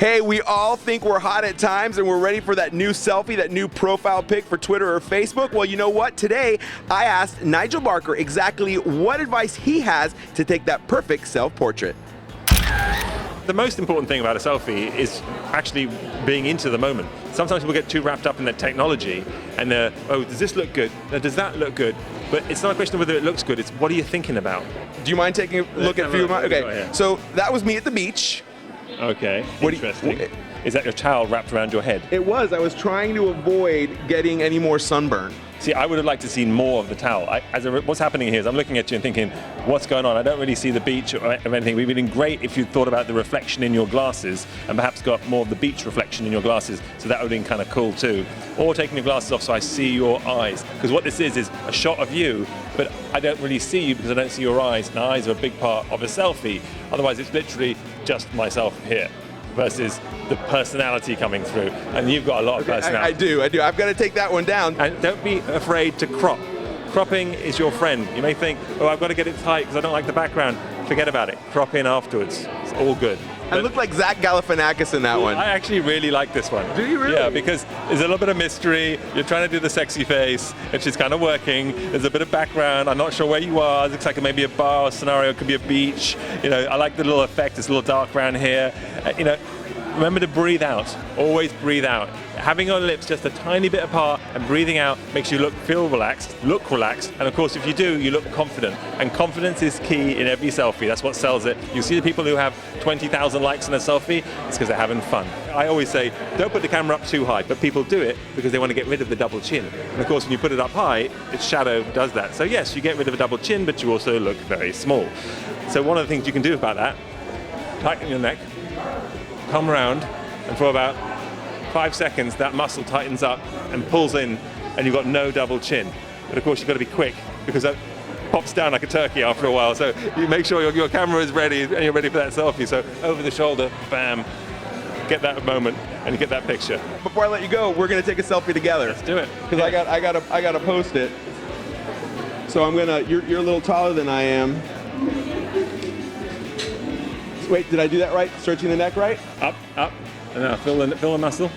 Hey, we all think we're hot at times and we're ready for that new selfie, that new profile pic for Twitter or Facebook. Well, you know what? Today, I asked Nigel Barker exactly what advice he has to take that perfect self-portrait. The most important thing about a selfie is actually being into the moment. Sometimes people get too wrapped up in the technology and oh, does this look good? Now, does that look good? But it's not a question of whether it looks good, it's what are you thinking about? Do you mind taking a look at a few of mine? Okay, so that was me at the beach. Okay, interesting. Is that your towel wrapped around your head? It was. I was trying to avoid getting any more sunburn. See, I would have liked to see more of the towel. What's happening here is I'm looking at you and thinking, what's going on? I don't really see the beach or anything. It would have been great if you thought about the reflection in your glasses and perhaps got more of the beach reflection in your glasses, so that would have been kind of cool too. Or taking your glasses off so I see your eyes. Because what this is a shot of you, but I don't really see you because I don't see your eyes. And eyes are a big part of a selfie. Otherwise, it's literally just myself here versus the personality coming through. And you've got a lot of personality. I do. I've got to take that one down. And don't be afraid to crop. Cropping is your friend. You may think, oh, I've got to get it tight because I don't like the background. Forget about it. Crop in afterwards. It's all good. I look like Zach Galifianakis in that one. I actually really like this one. Do you really? Yeah, because there's a little bit of mystery. You're trying to do the sexy face, and she's kind of working. There's a bit of background. I'm not sure where you are. It looks like maybe a bar scenario. It could be a beach. You know, I like the little effect. It's a little dark around here. You know, remember to breathe out. Always breathe out. Having your lips just a tiny bit apart and breathing out makes you look relaxed, and of course if you do, you look confident. And confidence is key in every selfie. That's what sells it. You see the people who have 20,000 likes on a selfie, it's because they're having fun. I always say, don't put the camera up too high, but people do it because they want to get rid of the double chin. And of course when you put it up high, its shadow does that. So yes, you get rid of a double chin, but you also look very small. So one of the things you can do about that, tighten your neck, come around, and for about 5 seconds that muscle tightens up and pulls in and you've got no double chin. But of course you've got to be quick because that pops down like a turkey after a while. So you make sure your camera is ready and you're ready for that selfie. So over the shoulder, bam, get that moment and you get that picture. Before I let you go, we're going to take a selfie together. Let's do it. Because I got to post it. So I'm going to, you're a little taller than I am. Wait, did I do that right? Stretching the neck right? Up, up. And now feel the muscle.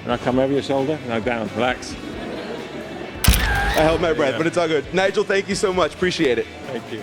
And I'll come over your shoulder. Now down. Relax. I held my breath, but it's all good. Nigel, thank you so much. Appreciate it. Thank you.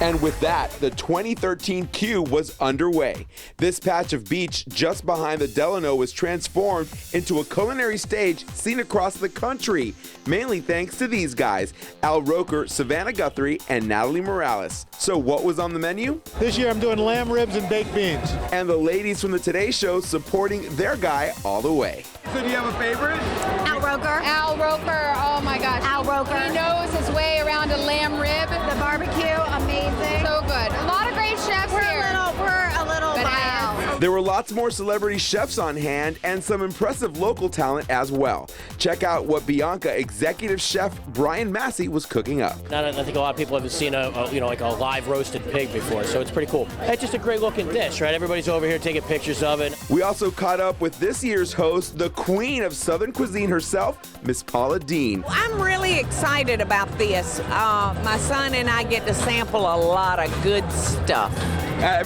And with that, the 2013 Q was underway. This patch of beach just behind the Delano was transformed into a culinary stage seen across the country, mainly thanks to these guys, Al Roker, Savannah Guthrie, and Natalie Morales. So what was on the menu? This year I'm doing lamb ribs and baked beans. And the ladies from the Today Show supporting their guy all the way. So do you have a favorite? Al Roker. Al Roker, oh my gosh. Al Roker. He knows his way around a lamb rib. The barbecue, amazing. So good. A lot of great chefs We're here. a little But biased. There were lots more celebrity chefs on hand and some impressive local talent as well. Check out what Bianca executive chef Brian Massey was cooking up. I think a lot of people haven't seen like a live roasted pig before, so it's pretty cool. It's just a great looking dish, right? Everybody's over here taking pictures of it. We also caught up with this year's host, the queen of Southern cuisine herself, Miss Paula Dean. I'm really excited about this. My son and I get to sample a lot of good stuff.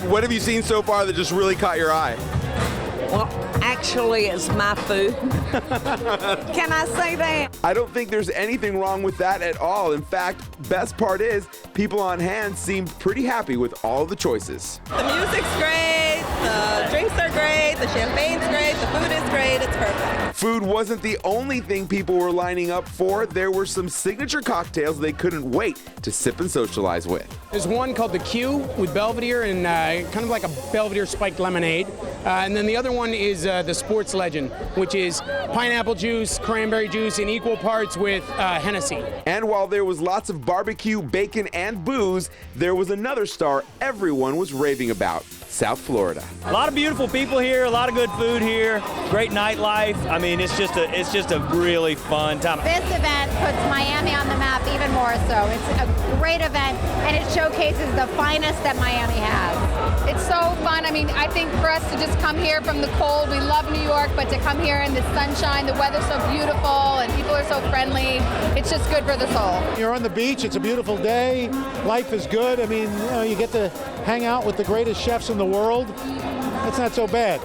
What have you seen so far that just really caught your eye? Well, actually, it's my food. Can I say that? I don't think there's anything wrong with that at all. In fact, best part is people on hand seemed pretty happy with all the choices. The music's great, the drinks are great, the champagne's great, the food is great, it's perfect. Food wasn't the only thing people were lining up for. There were some signature cocktails they couldn't wait to sip and socialize with. There's one called the Q with Belvedere and kind of like a Belvedere spiked lemonade. And then the other one is the Sports Legend, which is pineapple juice, cranberry juice in equal parts with Hennessy. And while there was lots of barbecue, bacon, and booze, there was another star everyone was raving about, South Florida. A lot of beautiful people here, a lot of good food here, great nightlife. I mean, it's just a really fun time. This event puts Miami on the map even more so. It's a great event, and it showcases the finest that Miami has. It's so fun. I mean, I think for us to just come here from the cold, we love New York, but to come here in the sunshine, the weather's so beautiful, and people are so friendly. It's just good for the soul. You're on the beach. It's a beautiful day. Life is good. I mean, you get to hang out with the greatest chefs in the world. It's not so bad.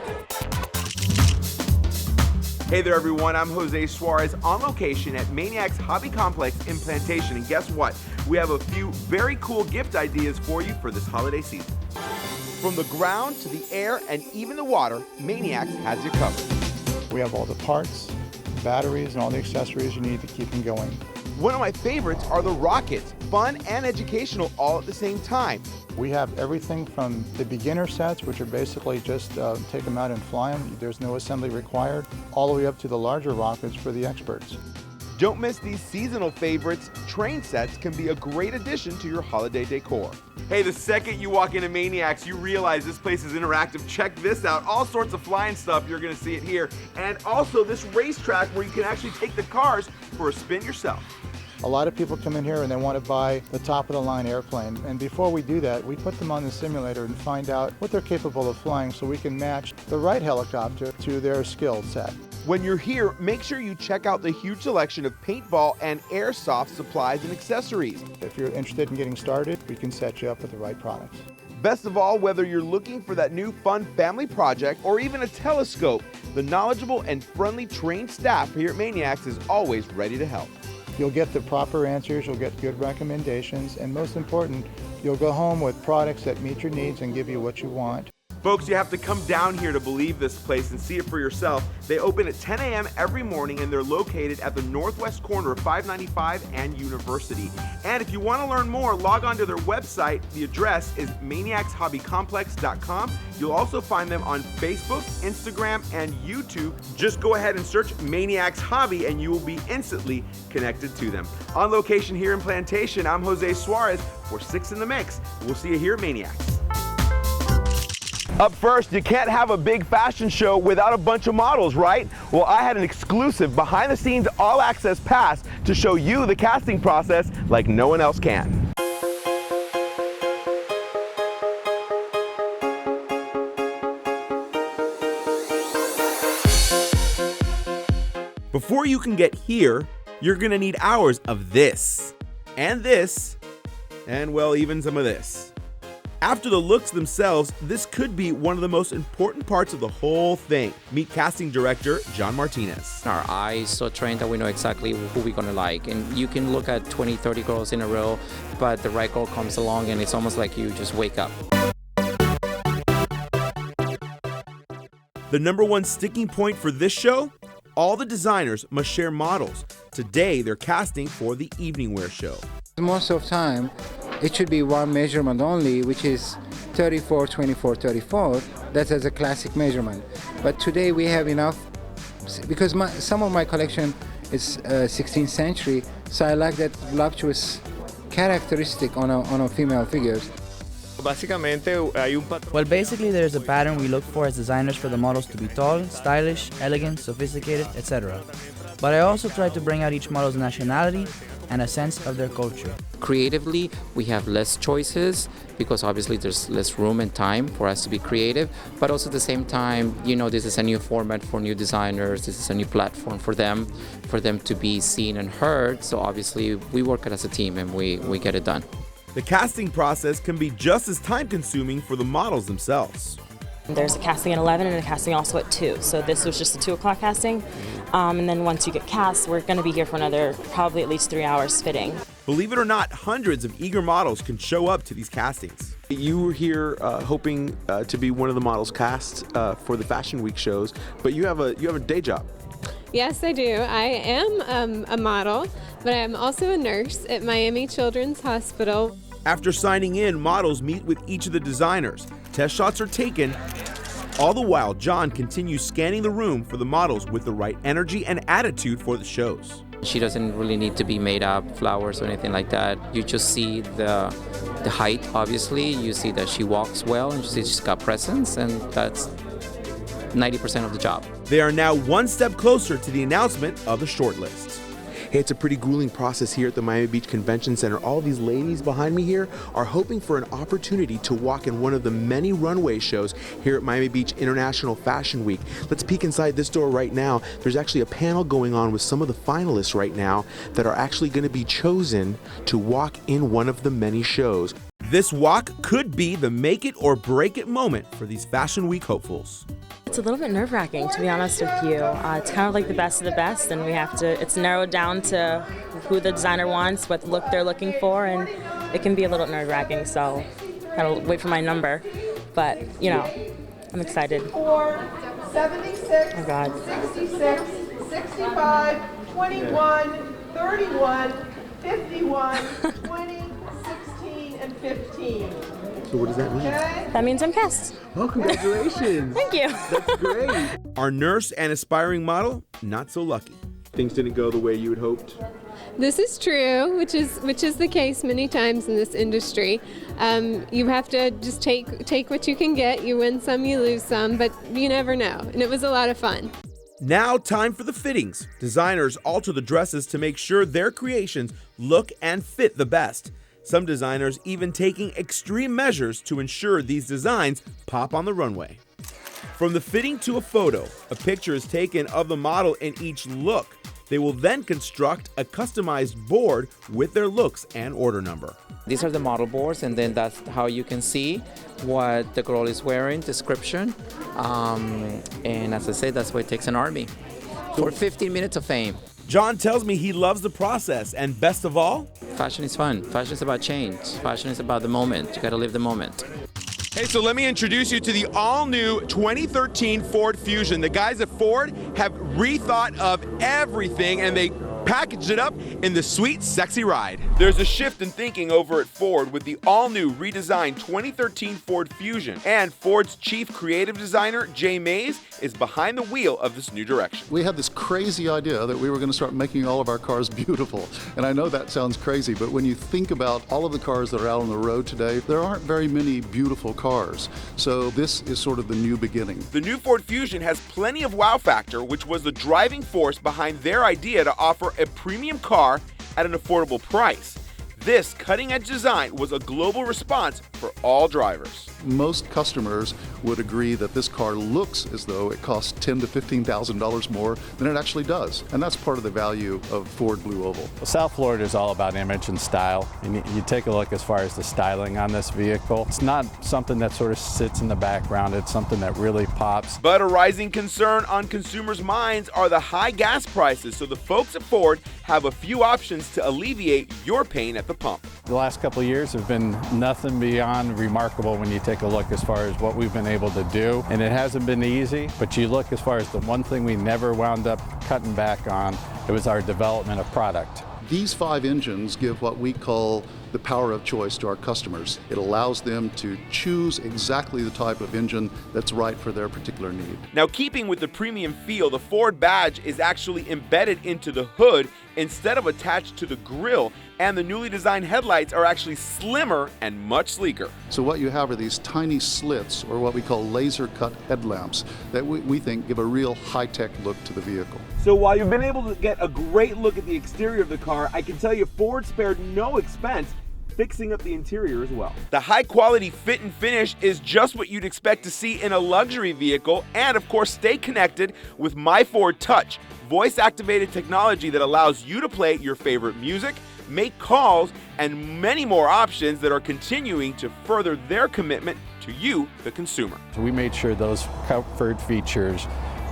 Hey there, everyone. I'm Jose Suarez on location at Maniac's Hobby Complex in Plantation. And guess what? We have a few very cool gift ideas for you for this holiday season. From the ground to the air and even the water, Maniacs has you covered. We have all the parts, batteries, and all the accessories you need to keep them going. One of my favorites are the rockets, fun and educational all at the same time. We have everything from the beginner sets, which are basically just take them out and fly them. There's no assembly required, all the way up to the larger rockets for the experts. Don't miss these seasonal favorites. Train sets can be a great addition to your holiday decor. Hey, the second you walk into Maniacs, you realize this place is interactive. Check this out. All sorts of flying stuff. You're going to see it here. And also this racetrack where you can actually take the cars for a spin yourself. A lot of people come in here and they want to buy the top-of-the-line airplane. And before we do that, we put them on the simulator and find out what they're capable of flying so we can match the right helicopter to their skill set. When you're here, make sure you check out the huge selection of paintball and airsoft supplies and accessories. If you're interested in getting started, we can set you up with the right products. Best of all, whether you're looking for that new fun family project or even a telescope, the knowledgeable and friendly trained staff here at Maniacs is always ready to help. You'll get the proper answers, you'll get good recommendations, and most important, you'll go home with products that meet your needs and give you what you want. Folks, you have to come down here to believe this place and see it for yourself. They open at 10 a.m. every morning, and they're located at the northwest corner of 595 and University. And if you want to learn more, log on to their website. The address is maniacshobbycomplex.com. You'll also find them on Facebook, Instagram, and YouTube. Just go ahead and search Maniacs Hobby, and you will be instantly connected to them. On location here in Plantation, I'm Jose Suarez for 6 in the Mix. We'll see you here at Maniacs. Up first, you can't have a big fashion show without a bunch of models, right? Well, I had an exclusive behind-the-scenes all-access pass to show you the casting process like no one else can. Before you can get here, you're gonna need hours of this, and well, even some of this. After the looks themselves, this could be one of the most important parts of the whole thing. Meet casting director John Martinez. Our eyes so trained that we know exactly who we're gonna like. And you can look at 20, 30 girls in a row, but the right girl comes along and it's almost like you just wake up. The number one sticking point for this show? All the designers must share models. Today, they're casting for the evening wear show. Most of the time, it should be one measurement only, which is 34, 24, 34. That's as a classic measurement. But today we have enough, because some of my collection is 16th century, so I like that voluptuous characteristic on a female figures. Well, basically there's a pattern we look for as designers for the models to be tall, stylish, elegant, sophisticated, etc. But I also try to bring out each model's nationality and a sense of their culture. Creatively, we have less choices because obviously there's less room and time for us to be creative, but also at the same time, you know, this is a new format for new designers, this is a new platform for them to be seen and heard, so obviously we work as a team and we get it done. The casting process can be just as time-consuming for the models themselves. There's a casting at 11 and a casting also at 2. So this was just a 2 o'clock casting. And then once you get cast, we're going to be here for another probably at least 3 hours fitting. Believe it or not, hundreds of eager models can show up to these castings. You were here hoping to be one of the models cast for the Fashion Week shows, but you have a day job. Yes, I do. I am a model, but I'm also a nurse at Miami Children's Hospital. After signing in, models meet with each of the designers. Test shots are taken. All the while, John continues scanning the room for the models with the right energy and attitude for the shows. She doesn't really need to be made up, flowers or anything like that. You just see the height, obviously. You see that she walks well, and you see she's got presence, and that's 90% of the job. They are now one step closer to the announcement of the shortlist. Hey, it's a pretty grueling process here at the Miami Beach Convention Center. All these ladies behind me here are hoping for an opportunity to walk in one of the many runway shows here at Miami Beach International Fashion Week. Let's peek inside this door right now. There's actually a panel going on with some of the finalists right now that are actually going to be chosen to walk in one of the many shows. This walk could be the make it or break it moment for these Fashion Week hopefuls. It's a little bit nerve-wracking, to be honest with you. It's kind of like the best of the best, and it's narrowed down to who the designer wants, what look they're looking for, and it can be a little nerve-wracking, so gotta wait for my number. But, you know, I'm excited. 4, 76, oh God. 66, 65, 21, 31, 51, 20, 16, and 15. So what does that mean? Okay. That means I'm passed. Oh, congratulations. Thank you. That's great. Our nurse and aspiring model, not so lucky. Things didn't go the way you had hoped. This is true, which is the case many times in this industry. You have to just take what you can get. You win some, you lose some, but you never know. And it was a lot of fun. Now time for the fittings. Designers alter the dresses to make sure their creations look and fit the best. Some designers even taking extreme measures to ensure these designs pop on the runway. From the fitting to a photo, a picture is taken of the model in each look. They will then construct a customized board with their looks and order number. These are the model boards, and then that's how you can see what the girl is wearing, description. And as I say, that's why it takes an army for 15 minutes of fame. John tells me he loves the process, and best of all, fashion is fun. Fashion is about change. Fashion is about the moment. You gotta live the moment. Hey, so let me introduce you to the all-new 2013 Ford Fusion. The guys at Ford have rethought of everything, and they packaged it up in the sweet, sexy ride. There's a shift in thinking over at Ford with the all-new redesigned 2013 Ford Fusion. And Ford's chief creative designer, Jay Mays, is behind the wheel of this new direction. We had this crazy idea that we were going to start making all of our cars beautiful. And I know that sounds crazy, but when you think about all of the cars that are out on the road today, there aren't very many beautiful cars. So this is sort of the new beginning. The new Ford Fusion has plenty of wow factor, which was the driving force behind their idea to offer a premium car at an affordable price. This cutting-edge design was a global response for all drivers. Most customers would agree that this car looks as though it costs $10,000 to $15,000 more than it actually does. And that's part of the value of Ford Blue Oval. Well, South Florida is all about image and style. And you take a look as far as the styling on this vehicle. It's not something that sort of sits in the background. It's something that really pops. But a rising concern on consumers' minds are the high gas prices. So the folks at Ford have a few options to alleviate your pain at the pump. The last couple of years have been nothing beyond remarkable when you take a look as far as what we've been able to do. And it hasn't been easy, but you look as far as the one thing we never wound up cutting back on, it was our development of product. These 5 engines give what we call the power of choice to our customers. It allows them to choose exactly the type of engine that's right for their particular need. Now, keeping with the premium feel, the Ford badge is actually embedded into the hood instead of attached to the grille, and the newly designed headlights are actually slimmer and much sleeker. So what you have are these tiny slits, or what we call laser cut headlamps, that we think give a real high-tech look to the vehicle. So while you've been able to get a great look at the exterior of the car, I can tell you Ford spared no expense fixing up the interior as well. The high quality fit and finish is just what you'd expect to see in a luxury vehicle, and of course stay connected with My Ford Touch, voice activated technology that allows you to play your favorite music, make calls, and many more options that are continuing to further their commitment to you, the consumer. So we made sure those comfort features,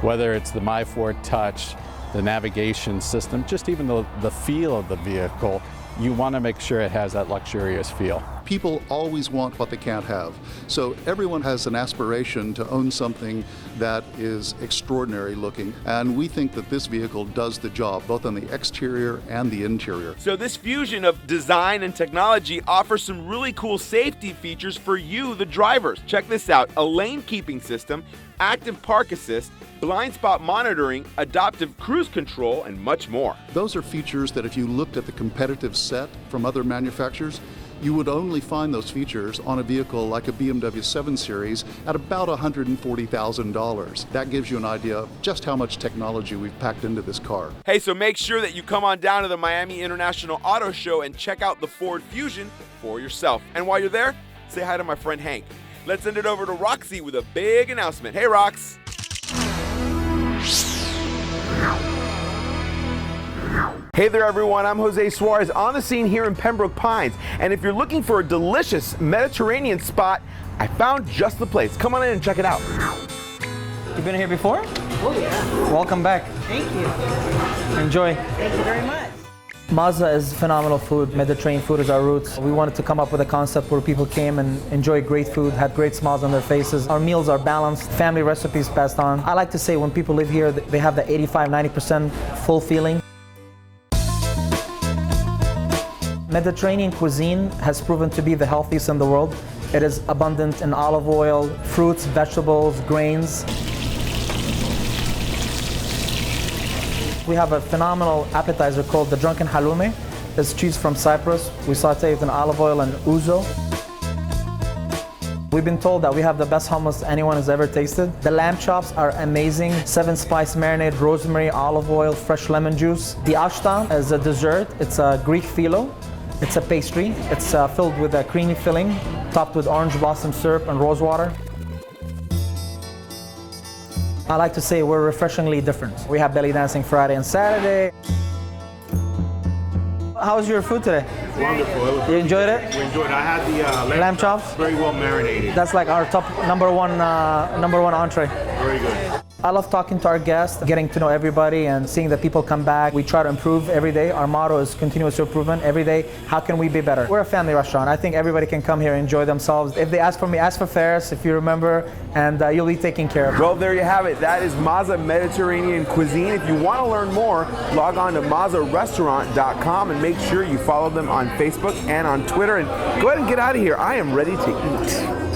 whether it's the My Ford Touch, the navigation system, just even the feel of the vehicle, you want to make sure it has that luxurious feel. people always want what they can't have. So everyone has an aspiration to own something that is extraordinary looking, and we think that this vehicle does the job, both on the exterior and the interior. So this fusion of design and technology offers some really cool safety features for you, the drivers. Check this out: a lane keeping system, active park assist, blind spot monitoring, adaptive cruise control, and much more. Those are features that if you looked at the competitive set from other manufacturers, you would only find those features on a vehicle like a BMW 7 Series at about $140,000. That gives you an idea of just how much technology we've packed into this car. Hey, so make sure that you come on down to the Miami International Auto Show and check out the Ford Fusion for yourself. And while you're there, say hi to my friend Hank. Let's send it over to Roxy with a big announcement. Hey, Rox. Hey there everyone, I'm Jose Suarez on the scene here in Pembroke Pines. And if you're looking for a delicious Mediterranean spot, I found just the place. Come on in and check it out. You've been here before? Oh yeah. Welcome back. Thank you. Enjoy. Thank you very much. Mazda is phenomenal food. Mediterranean food is our roots. We wanted to come up with a concept where people came and enjoyed great food, had great smiles on their faces. Our meals are balanced, family recipes passed on. I like to say when people live here, they have the 85-90% full feeling. Mediterranean cuisine has proven to be the healthiest in the world. It is abundant in olive oil, fruits, vegetables, grains. We have a phenomenal appetizer called the Drunken Halloumi. It's cheese from Cyprus. We saute it in olive oil and ouzo. We've been told that we have the best hummus anyone has ever tasted. The lamb chops are amazing. 7-spice marinade, rosemary, olive oil, fresh lemon juice. The ashtam is a dessert. It's a Greek phyllo. It's a pastry. It's filled with a creamy filling, topped with orange blossom syrup and rose water. I like to say we're refreshingly different. We have belly dancing Friday and Saturday. How was your food today? Wonderful. You enjoyed it? We enjoyed it. I had the lamb chops. Very well marinated. That's like our top number one entree. Very good. I love talking to our guests, getting to know everybody and seeing that people come back. We try to improve every day. Our motto is continuous improvement every day. How can we be better? We're a family restaurant. I think everybody can come here and enjoy themselves. If they ask for me, ask for Ferris, if you remember, and you'll be taken care of. Well, there you have it. That is Mazda Mediterranean Cuisine. If you want to learn more, log on to MazdaRestaurant.com and make sure you follow them on Facebook and on Twitter. And go ahead and get out of here. I am ready to eat.